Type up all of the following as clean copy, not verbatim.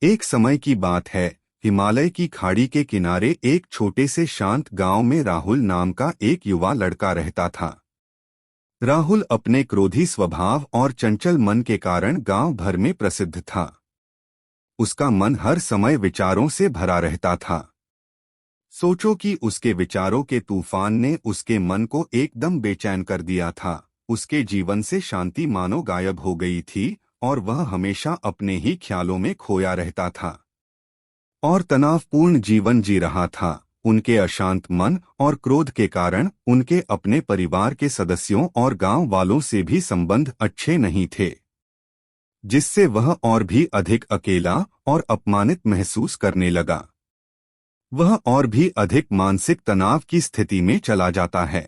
एक समय की बात है। हिमालय की खाड़ी के किनारे एक छोटे से शांत गांव में राहुल नाम का एक युवा लड़का रहता था। राहुल अपने क्रोधी स्वभाव और चंचल मन के कारण गांव भर में प्रसिद्ध था। उसका मन हर समय विचारों से भरा रहता था। सोचो कि उसके विचारों के तूफान ने उसके मन को एकदम बेचैन कर दिया था। उसके जीवन से शांति मानो गायब हो गई थी और वह हमेशा अपने ही ख्यालों में खोया रहता था और तनावपूर्ण जीवन जी रहा था। उनके अशांत मन और क्रोध के कारण उनके अपने परिवार के सदस्यों और गांव वालों से भी संबंध अच्छे नहीं थे, जिससे वह और भी अधिक अकेला और अपमानित महसूस करने लगा। वह और भी अधिक मानसिक तनाव की स्थिति में चला जाता है।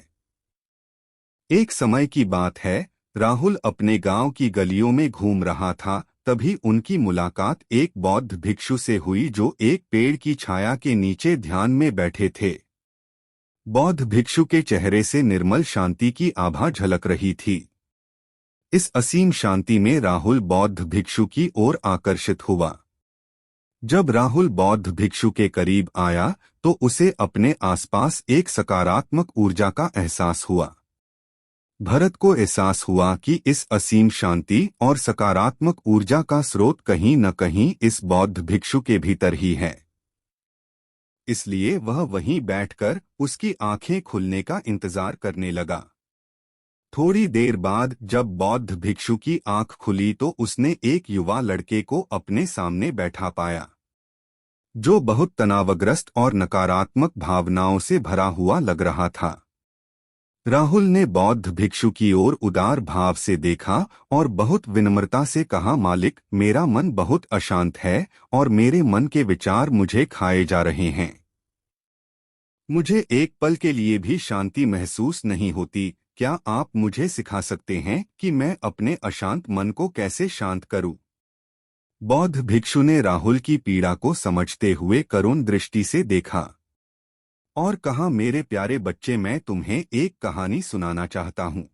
एक समय की बात है, राहुल अपने गांव की गलियों में घूम रहा था। तभी उनकी मुलाकात एक बौद्ध भिक्षु से हुई जो एक पेड़ की छाया के नीचे ध्यान में बैठे थे। बौद्ध भिक्षु के चेहरे से निर्मल शांति की आभा झलक रही थी। इस असीम शांति में राहुल बौद्ध भिक्षु की ओर आकर्षित हुआ। जब राहुल बौद्ध भिक्षु के करीब आया तो उसे अपने आसपास एक सकारात्मक ऊर्जा का एहसास हुआ। भरत को एहसास हुआ कि इस असीम शांति और सकारात्मक ऊर्जा का स्रोत कहीं न कहीं इस बौद्ध भिक्षु के भीतर ही है। इसलिए वह वहीं बैठकर उसकी आंखें खुलने का इंतजार करने लगा। थोड़ी देर बाद जब बौद्ध भिक्षु की आंख खुली तो उसने एक युवा लड़के को अपने सामने बैठा पाया, जो बहुत तनावग्रस्त और नकारात्मक भावनाओं से भरा हुआ लग रहा था। राहुल ने बौद्ध भिक्षु की ओर उदार भाव से देखा और बहुत विनम्रता से कहा, मालिक, मेरा मन बहुत अशांत है और मेरे मन के विचार मुझे खाए जा रहे हैं। मुझे एक पल के लिए भी शांति महसूस नहीं होती। क्या आप मुझे सिखा सकते हैं कि मैं अपने अशांत मन को कैसे शांत करूं? बौद्ध भिक्षु ने राहुल की पीड़ा को समझते हुए करुण दृष्टि से देखा और कहा, मेरे प्यारे बच्चे, मैं तुम्हें एक कहानी सुनाना चाहता हूँ।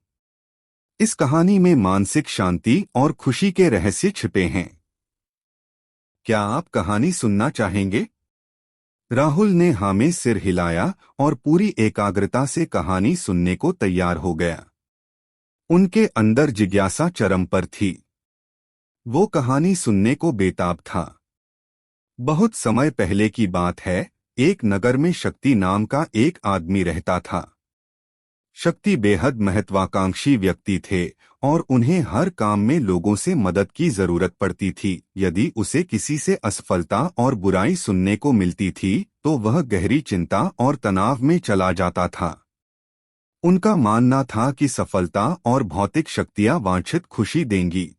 इस कहानी में मानसिक शांति और खुशी के रहस्य छिपे हैं। क्या आप कहानी सुनना चाहेंगे? राहुल ने हाँ में सिर हिलाया और पूरी एकाग्रता से कहानी सुनने को तैयार हो गया। उनके अंदर जिज्ञासा चरम पर थी। वो कहानी सुनने को बेताब था। बहुत समय पहले की बात है। एक नगर में शक्ति नाम का एक आदमी रहता था। शक्ति बेहद महत्वाकांक्षी व्यक्ति थे और उन्हें हर काम में लोगों से मदद की जरूरत पड़ती थी। यदि उसे किसी से असफलता और बुराई सुनने को मिलती थी तो वह गहरी चिंता और तनाव में चला जाता था। उनका मानना था कि सफलता और भौतिक शक्तियां वांछित खुशी देंगी,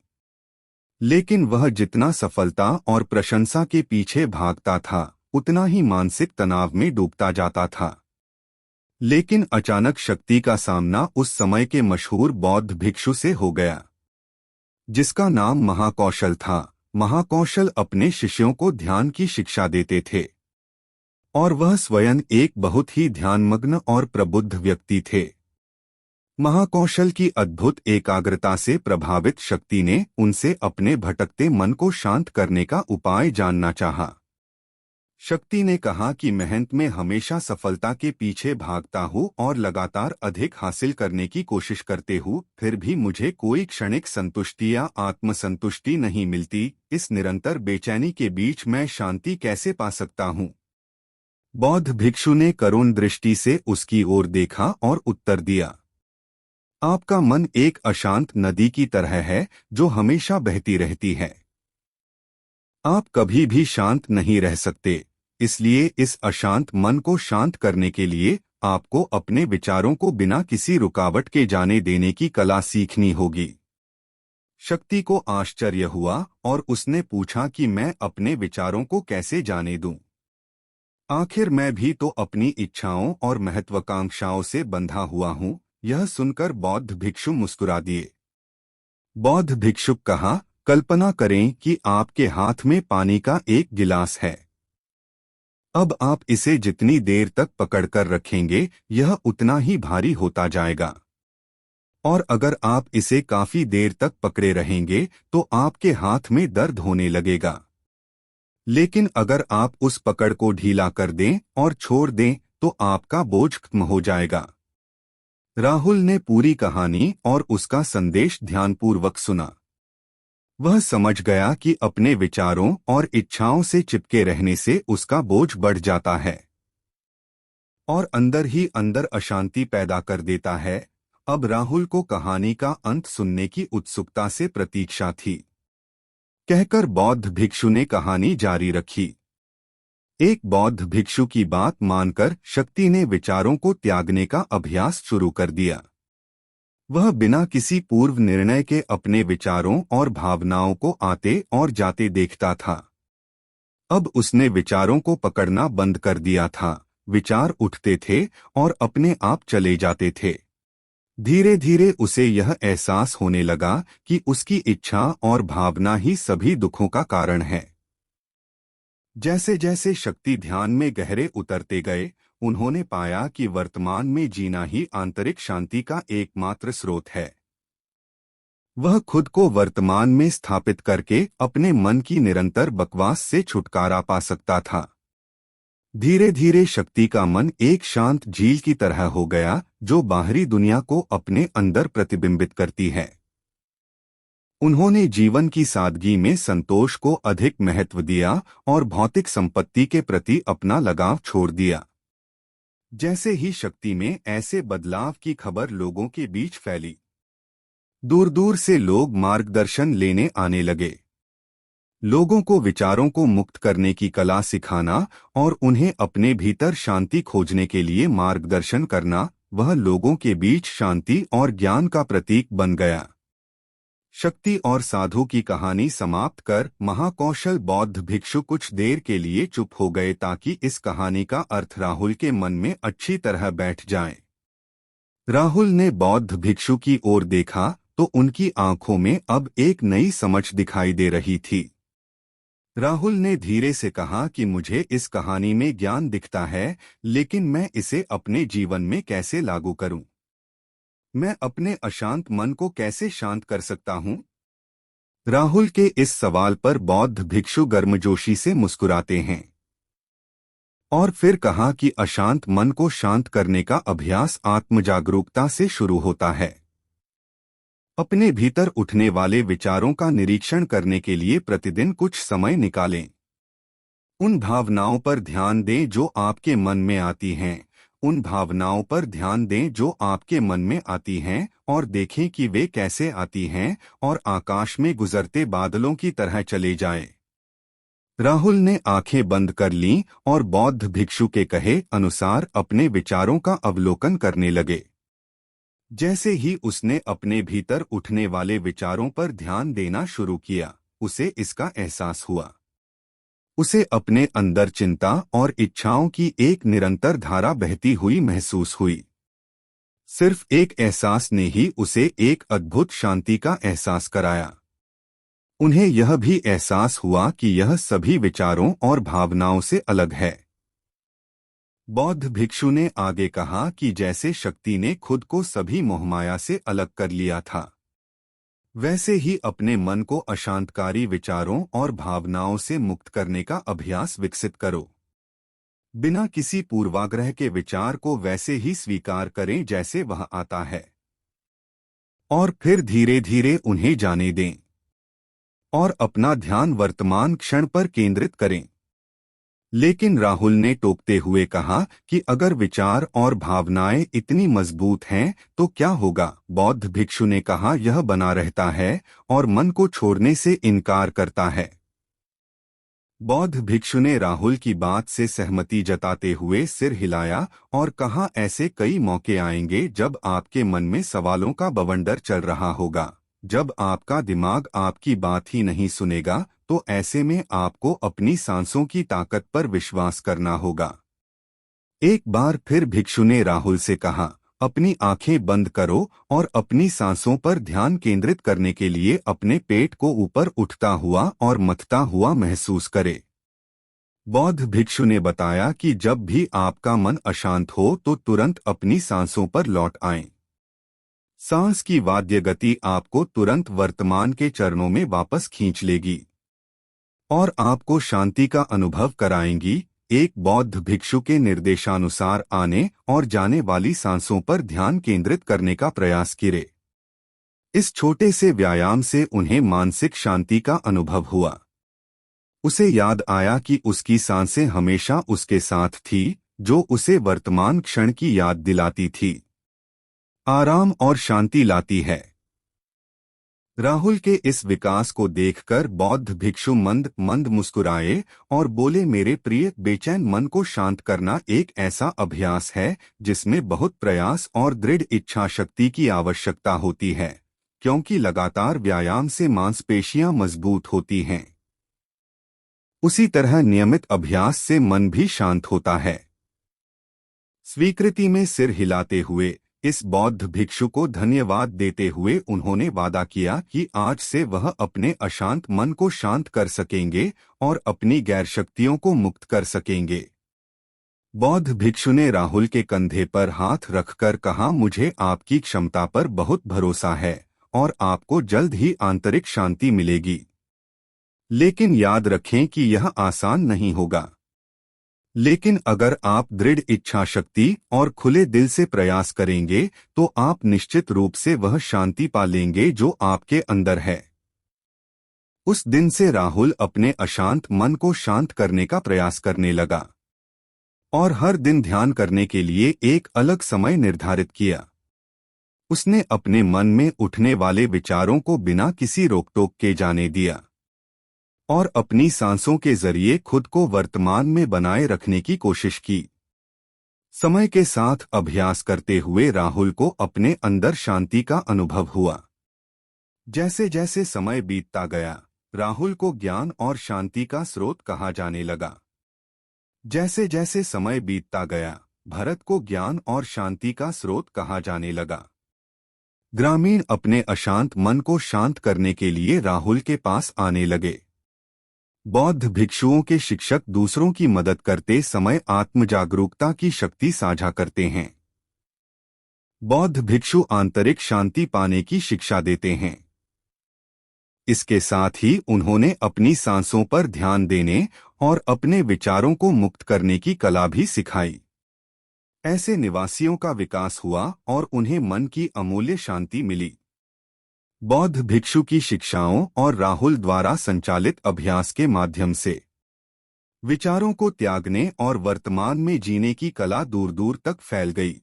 लेकिन वह जितना सफलता और प्रशंसा के पीछे भागता था उतना ही मानसिक तनाव में डूबता जाता था। लेकिन अचानक शक्ति का सामना उस समय के मशहूर बौद्ध भिक्षु से हो गया, जिसका नाम महाकौशल था। महाकौशल अपने शिष्यों को ध्यान की शिक्षा देते थे और वह स्वयं एक बहुत ही ध्यानमग्न और प्रबुद्ध व्यक्ति थे। महाकौशल की अद्भुत एकाग्रता से प्रभावित शक्ति ने उनसे अपने भटकते मन को शांत करने का उपाय जानना चाहा। शक्ति ने कहा कि मेहनत में हमेशा सफलता के पीछे भागता हूँ और लगातार अधिक हासिल करने की कोशिश करते हूँ, फिर भी मुझे कोई क्षणिक संतुष्टि या आत्मसंतुष्टि नहीं मिलती। इस निरंतर बेचैनी के बीच मैं शांति कैसे पा सकता हूँ? बौद्ध भिक्षु ने करुण दृष्टि से उसकी ओर देखा और उत्तर दिया, आपका मन एक अशांत नदी की तरह है जो हमेशा बहती रहती है। आप कभी भी शांत नहीं रह सकते। इसलिए इस अशांत मन को शांत करने के लिए आपको अपने विचारों को बिना किसी रुकावट के जाने देने की कला सीखनी होगी। शक्ति को आश्चर्य हुआ और उसने पूछा कि मैं अपने विचारों को कैसे जाने दूं? आखिर मैं भी तो अपनी इच्छाओं और महत्वाकांक्षाओं से बंधा हुआ हूं। यह सुनकर बौद्ध भिक्षु मुस्कुरा दिए। बौद्ध भिक्षुक कहा, कल्पना करें कि आपके हाथ में पानी का एक गिलास है। अब आप इसे जितनी देर तक पकड़कर रखेंगे यह उतना ही भारी होता जाएगा, और अगर आप इसे काफी देर तक पकड़े रहेंगे तो आपके हाथ में दर्द होने लगेगा। लेकिन अगर आप उस पकड़ को ढीला कर दें और छोड़ दें तो आपका बोझ खत्म हो जाएगा। राहुल ने पूरी कहानी और उसका संदेश ध्यानपूर्वक सुना। वह समझ गया कि अपने विचारों और इच्छाओं से चिपके रहने से उसका बोझ बढ़ जाता है और अंदर ही अंदर अशांति पैदा कर देता है। अब राहुल को कहानी का अंत सुनने की उत्सुकता से प्रतीक्षा थी। कहकर बौद्ध भिक्षु ने कहानी जारी रखी। एक बौद्ध भिक्षु की बात मानकर शक्ति ने विचारों को त्यागने का अभ्यास शुरू कर दिया। वह बिना किसी पूर्व निर्णय के अपने विचारों और भावनाओं को आते और जाते देखता था। अब उसने विचारों को पकड़ना बंद कर दिया था। विचार उठते थे और अपने आप चले जाते थे। धीरे धीरे उसे यह एहसास होने लगा कि उसकी इच्छा और भावना ही सभी दुखों का कारण है। जैसे जैसे शक्ति ध्यान में गहरे उतरते गए, उन्होंने पाया कि वर्तमान में जीना ही आंतरिक शांति का एकमात्र स्रोत है। वह खुद को वर्तमान में स्थापित करके अपने मन की निरंतर बकवास से छुटकारा पा सकता था। धीरे धीरे शक्ति का मन एक शांत झील की तरह हो गया, जो बाहरी दुनिया को अपने अंदर प्रतिबिंबित करती है। उन्होंने जीवन की सादगी में संतोष को अधिक महत्व दिया और भौतिक संपत्ति के प्रति अपना लगाव छोड़ दिया। जैसे ही शक्ति में ऐसे बदलाव की खबर लोगों के बीच फैली, दूर दूर से लोग मार्गदर्शन लेने आने लगे। लोगों को विचारों को मुक्त करने की कला सिखाना और उन्हें अपने भीतर शांति खोजने के लिए मार्गदर्शन करना, वह लोगों के बीच शांति और ज्ञान का प्रतीक बन गया। शक्ति और साधु की कहानी समाप्त कर महाकौशल बौद्ध भिक्षु कुछ देर के लिए चुप हो गए ताकि इस कहानी का अर्थ राहुल के मन में अच्छी तरह बैठ जाए। राहुल ने बौद्ध भिक्षु की ओर देखा तो उनकी आंखों में अब एक नई समझ दिखाई दे रही थी। राहुल ने धीरे से कहा कि मुझे इस कहानी में ज्ञान दिखता है, लेकिन मैं इसे अपने जीवन में कैसे लागू करूं? मैं अपने अशांत मन को कैसे शांत कर सकता हूं? राहुल के इस सवाल पर बौद्ध भिक्षु गर्मजोशी से मुस्कुराते हैं और फिर कहा कि अशांत मन को शांत करने का अभ्यास आत्मजागरूकता से शुरू होता है। अपने भीतर उठने वाले विचारों का निरीक्षण करने के लिए प्रतिदिन कुछ समय निकालें। उन भावनाओं पर ध्यान दें जो आपके मन में आती हैं। उन भावनाओं पर ध्यान दें जो आपके मन में आती हैं और देखें कि वे कैसे आती हैं और आकाश में गुजरते बादलों की तरह चले जाएं। राहुल ने आंखें बंद कर लीं और बौद्ध भिक्षु के कहे अनुसार अपने विचारों का अवलोकन करने लगे। जैसे ही उसने अपने भीतर उठने वाले विचारों पर ध्यान देना शुरू किया, उसे इसका एहसास हुआ। उसे अपने अंदर चिंता और इच्छाओं की एक निरंतर धारा बहती हुई महसूस हुई। सिर्फ एक एहसास ने ही उसे एक अद्भुत शांति का एहसास कराया। उन्हें यह भी एहसास हुआ कि यह सभी विचारों और भावनाओं से अलग है। बौद्ध भिक्षु ने आगे कहा कि जैसे शक्ति ने खुद को सभी मोहमाया से अलग कर लिया था, वैसे ही अपने मन को अशांतकारी विचारों और भावनाओं से मुक्त करने का अभ्यास विकसित करो। बिना किसी पूर्वाग्रह के विचार को वैसे ही स्वीकार करें जैसे वह आता है और फिर धीरे धीरे उन्हें जाने दें और अपना ध्यान वर्तमान क्षण पर केंद्रित करें। लेकिन राहुल ने टोकते हुए कहा कि अगर विचार और भावनाएं इतनी मजबूत हैं तो क्या होगा? बौद्ध भिक्षु ने कहा यह बना रहता है और मन को छोड़ने से इनकार करता है। बौद्ध भिक्षु ने राहुल की बात से सहमति जताते हुए सिर हिलाया और कहा ऐसे कई मौके आएंगे जब आपके मन में सवालों का बवंडर चल रहा होगा। जब आपका दिमाग आपकी बात ही नहीं सुनेगा तो ऐसे में आपको अपनी सांसों की ताकत पर विश्वास करना होगा। एक बार फिर भिक्षु ने राहुल से कहा अपनी आंखें बंद करो और अपनी सांसों पर ध्यान केंद्रित करने के लिए अपने पेट को ऊपर उठता हुआ और मथता हुआ महसूस करे। बौद्ध भिक्षु ने बताया कि जब भी आपका मन अशांत हो तो तुरंत अपनी सांसों पर लौट आएं। सांस की वाद्य गति आपको तुरंत वर्तमान के चरणों में वापस खींच लेगी और आपको शांति का अनुभव कराएंगी। एक बौद्ध भिक्षु के निर्देशानुसार आने और जाने वाली सांसों पर ध्यान केंद्रित करने का प्रयास करे। इस छोटे से व्यायाम से उन्हें मानसिक शांति का अनुभव हुआ। उसे याद आया कि उसकी सांसें हमेशा उसके साथ थी, जो उसे वर्तमान क्षण की याद दिलाती थी, आराम और शांति लाती है। राहुल के इस विकास को देखकर बौद्ध भिक्षु मंद मंद मुस्कुराए और बोले, मेरे प्रिय, बेचैन मन को शांत करना एक ऐसा अभ्यास है जिसमें बहुत प्रयास और दृढ़ इच्छा शक्ति की आवश्यकता होती है, क्योंकि लगातार व्यायाम से मांसपेशियां मजबूत होती हैं। उसी तरह नियमित अभ्यास से मन भी शांत होता है। स्वीकृति में सिर हिलाते हुए इस बौद्ध भिक्षु को धन्यवाद देते हुए उन्होंने वादा किया कि आज से वह अपने अशांत मन को शांत कर सकेंगे और अपनी गैर शक्तियों को मुक्त कर सकेंगे। बौद्ध भिक्षु ने राहुल के कंधे पर हाथ रखकर कहा, मुझे आपकी क्षमता पर बहुत भरोसा है और आपको जल्द ही आंतरिक शांति मिलेगी। लेकिन याद रखें कि यह आसान नहीं होगा। लेकिन अगर आप दृढ़ इच्छा शक्ति और खुले दिल से प्रयास करेंगे तो आप निश्चित रूप से वह शांति पा लेंगे जो आपके अंदर है। उस दिन से राहुल अपने अशांत मन को शांत करने का प्रयास करने लगा और हर दिन ध्यान करने के लिए एक अलग समय निर्धारित किया। उसने अपने मन में उठने वाले विचारों को बिना किसी रोक-टोक के जाने दिया और अपनी सांसों के जरिए खुद को वर्तमान में बनाए रखने की कोशिश की। समय के साथ अभ्यास करते हुए राहुल को अपने अंदर शांति का अनुभव हुआ। जैसे जैसे समय बीतता गया, राहुल को ज्ञान और शांति का स्रोत कहा जाने लगा। जैसे जैसे समय बीतता गया, भरत को ज्ञान और शांति का स्रोत कहा जाने लगा। ग्रामीण अपने अशांत मन को शांत करने के लिए राहुल के पास आने लगे। बौद्ध भिक्षुओं के शिक्षक दूसरों की मदद करते समय आत्मजागरूकता की शक्ति साझा करते हैं। बौद्ध भिक्षु आंतरिक शांति पाने की शिक्षा देते हैं। इसके साथ ही उन्होंने अपनी सांसों पर ध्यान देने और अपने विचारों को मुक्त करने की कला भी सिखाई। ऐसे निवासियों का विकास हुआ और उन्हें मन की अमूल्य शांति मिली। बौद्ध भिक्षु की शिक्षाओं और राहुल द्वारा संचालित अभ्यास के माध्यम से विचारों को त्यागने और वर्तमान में जीने की कला दूर दूर तक फैल गई।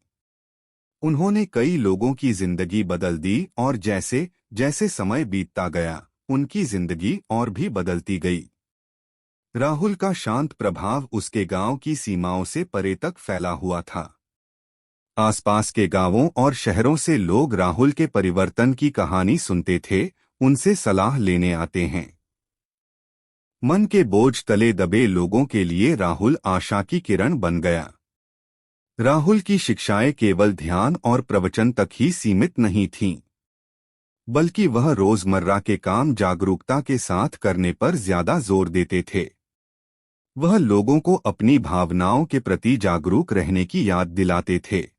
उन्होंने कई लोगों की जिंदगी बदल दी और जैसे जैसे समय बीतता गया, उनकी जिंदगी और भी बदलती गई। राहुल का शांत प्रभाव उसके गांव की सीमाओं से परे तक फैला हुआ था। आसपास के गांवों और शहरों से लोग राहुल के परिवर्तन की कहानी सुनते थे, उनसे सलाह लेने आते हैं। मन के बोझ तले दबे लोगों के लिए राहुल आशा की किरण बन गया। राहुल की शिक्षाएं केवल ध्यान और प्रवचन तक ही सीमित नहीं थीं, बल्कि वह रोजमर्रा के काम जागरूकता के साथ करने पर ज्यादा जोर देते थे। वह लोगों को अपनी भावनाओं के प्रति जागरूक रहने की याद दिलाते थे।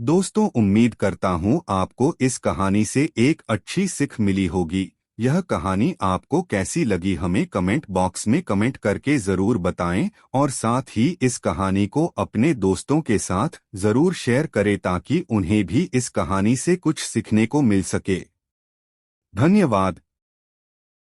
दोस्तों, उम्मीद करता हूं आपको इस कहानी से एक अच्छी सीख मिली होगी। यह कहानी आपको कैसी लगी हमें कमेंट बॉक्स में कमेंट करके जरूर बताएं और साथ ही इस कहानी को अपने दोस्तों के साथ जरूर शेयर करें ताकि उन्हें भी इस कहानी से कुछ सीखने को मिल सके। धन्यवाद।